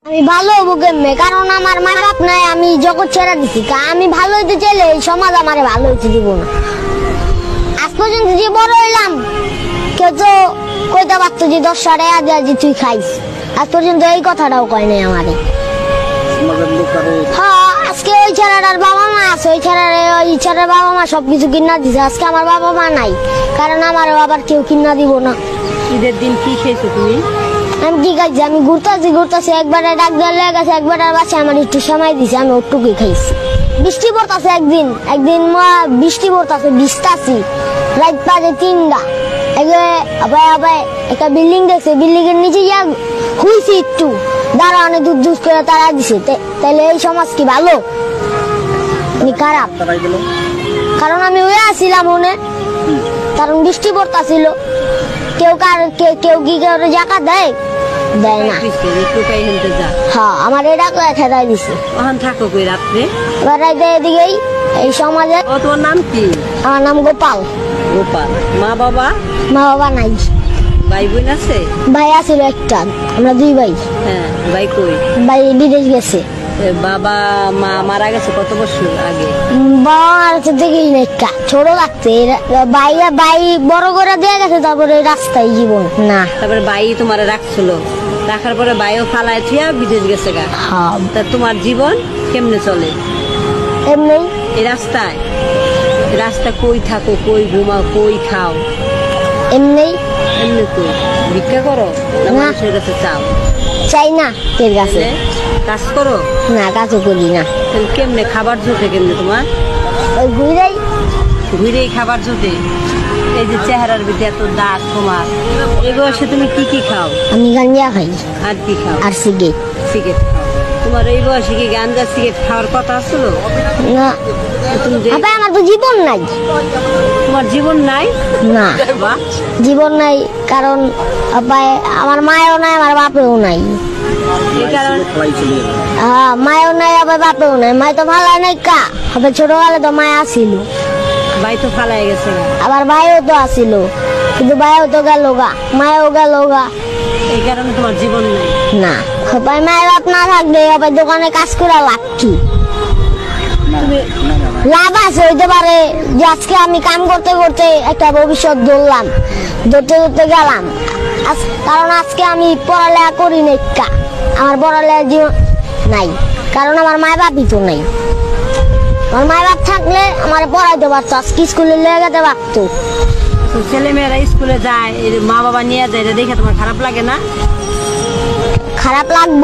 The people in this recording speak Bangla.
আমি ভালো হবো কেমনে? কারণ আমার মা বাপ নাই, আমি জগৎ ছেড়ে দিছি। আমি ভালো হইতে চাইলে এই সমাজ আমারে ভালো হইতে দিব না। আজ পর্যন্ত যে বড় হইলাম, কেউ তো কইতে পারতো যে 10 টাকা দেয়া যে তুই খাইস। আজ পর্যন্ত এই কথাটাও কয় নাই আমারে। হ্যাঁ, আজকে ওই ছেলেটার বাবা মা আছে, ওই ছেলের বাবা মা সবকিছু কিনা দিছে। আজকে আমার বাবা মা নাই, কারণ আমার আবার কেউ কিনা দিব না। ঈদের দিন কি খেয়েছো তুমি? আমি কি খাইছি? আমি ঘুরতেছি একবারে ডাক দেওয়ার লেগে গেছে, একবারে বাসে আমার একটু সময় দিছে, আমি ওটুকুই খাইছি। বৃষ্টি পড়তেছে একদিন বৃষ্টি পড়তেছে, ভিজতাছি রাত বাজে 3টা। একটা বিল্ডিং দেখছে, বিল্ডিং এর নিচে গিয়া হুইছি একটু, দাঁড়া অনেক দূর করে তারা দিছে। তাহলে এই সমাজ কি ভালো খারাপ? কারণ আমি ওই আসছিলাম মনে, কারণ বৃষ্টি পড়তেছিল। কেউ কি জায়গা দেয় না। হ্যাঁ, আমার এটা খেদাই দিছে। থাকো কই রাত্রে? এবার রাইতে এদিকেই এই সমাজে। তোমার নাম কি? আমার নাম গোপাল। গোপাল। মা বাবা নাই। ভাই বোন আছে? ভাই আছিল একটা, আমরা 2 ভাই। হ্যাঁ, ভাই কই? ভাই বিদেশ গেছে। বাবা মা মারা গেছে কত বছর আগে? বাবা দেখি না, একটা ছোট লাগছে। ভাই বড় করে দিয়ে গেছে, তারপরে রাস্তায় জীবন না। তারপরে ভাই তোমার রাখছিল, রাখার পরে ভাইও ফালায় থিয়া বিদেশ গেছে গা। হ্যাঁ। তা তোমার জীবন কেমনে চলে? এমনি এই রাস্তা কই থাকো, কই ঘুমাও, কই খাও? এমনি তো ভিক্ষা করো না মানুষের কাছে চাও? চাই না এর কাছে। কাজ করো না, কাজও করি না। কেমনে খাবার জোটে? কেমনে তোমার? ওই ঘুরেই খাবার জোটে? এই যে চেহারার ভিতরে এত দাঁত তোমার, এই বয়সে তুমি কি খাও? আমি গাঞ্জা খাই। আর কি খাও? আর সিগারেট খাও। তোমার এই বয়সে কি গাঞ্জা সিগারেট খাওয়ার কথা আসলো না? আমার তো জীবন নাই। তোমার জীবন নাই? না, জীবন নাই, কারণ আমার মায়েও নাই, আমার বাপেও নাই। মায়েও নাই, আবার বাপেও নাই। মায় তো ভালো নাই কা, আবার ছোটবেলা তো মায় আসিল। ভাই তো ফালাই গেছে, আবার ভাইও তো আসিল, কিন্তু ভাইও তো গেল গা, মায়েও গেল গা। এই কারণে তোমার জীবন নাই? না। ভাই মায়ের বাপ না থাকলে আবার দোকানে কাজ করে লাভ কি? লাভ আছে হইতে পারে যে আজকে আমি কাম করতে করতে একটা ভবিষ্যৎ ধরতে গেলাম। কারণ আজকে আমি পড়ালেখা করি না, আমার পড়ালেখা জীবন নাই, কারণ আমার মায় বাপই তো নাই। আমার মায় বাপ থাকলে আমার পড়াইতে পারতো, আজকে স্কুলে লেগে যেতে পারতো। ছেলে মেয়েরা স্কুলে যায়, মা বাবা নিয়ে যায়, দেখে তোমার খারাপ লাগে না? খারাপ লাগবে।